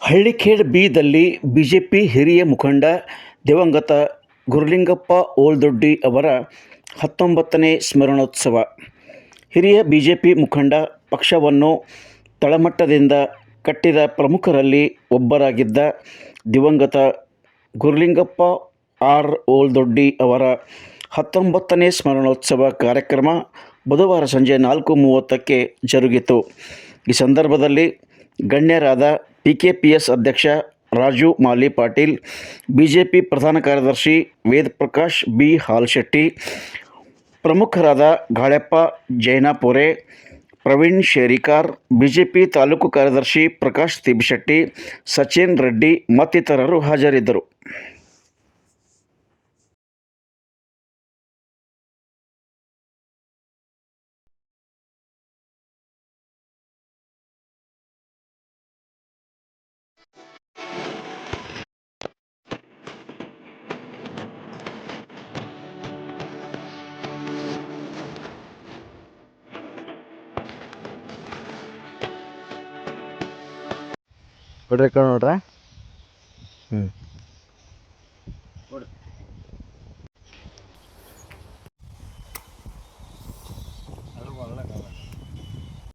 ಹಳ್ಳಿಖೇಡ್ ಬಿದಲ್ಲಿ BJP ಹಿರಿಯ ಮುಖಂಡ ದಿವಂಗತ ಗುರುಲಿಂಗಪ್ಪ ಓಲ್ದೊಡ್ಡಿ ಅವರ 19ನೇ ಸ್ಮರಣೋತ್ಸವ. ಹಿರಿಯ ಬಿಜೆಪಿ ಮುಖಂಡ, ಪಕ್ಷವನ್ನು ತಳಮಟ್ಟದಿಂದ ಕಟ್ಟಿದ ಪ್ರಮುಖರಲ್ಲಿ ಒಬ್ಬರಾಗಿದ್ದ ದಿವಂಗತ ಗುರುಲಿಂಗಪ್ಪ ಆರ್ ಓಲ್ದೊಡ್ಡಿ ಅವರ 19ನೇ ಸ್ಮರಣೋತ್ಸವ ಕಾರ್ಯಕ್ರಮ ಬುಧವಾರ ಸಂಜೆ 4:30ಕ್ಕೆ ಜರುಗಿತು. ಈ ಸಂದರ್ಭದಲ್ಲಿ ಗಣ್ಯರಾದ ಪಿಕೆಪಿಎಸ್ ಅಧ್ಯಕ್ಷ ರಾಜು ಮಾಲಿ ಪಾಟೀಲ್, ಬಿಜೆಪಿ ಪ್ರಧಾನ ಕಾರ್ಯದರ್ಶಿ ವೇದ ಪ್ರಕಾಶ್ ಬಿ ಹಾಲ್ಶೆಟ್ಟಿ, ಪ್ರಮುಖರಾದ ಗಾಳ್ಯಪ್ಪ ಜೈನಾಪುರೆ, ಪ್ರವೀಣ್ ಶೇರಿಕಾರ್, ಬಿಜೆಪಿ ತಾಲೂಕು ಕಾರ್ಯದರ್ಶಿ ಪ್ರಕಾಶ್ ತಿಬ್ಬಿಶೆಟ್ಟಿ, ಸಚಿನ್ ರೆಡ್ಡಿ ಮತ್ತಿತರರು ಹಾಜರಿದ್ದರು. ನೋಡ್ರಿ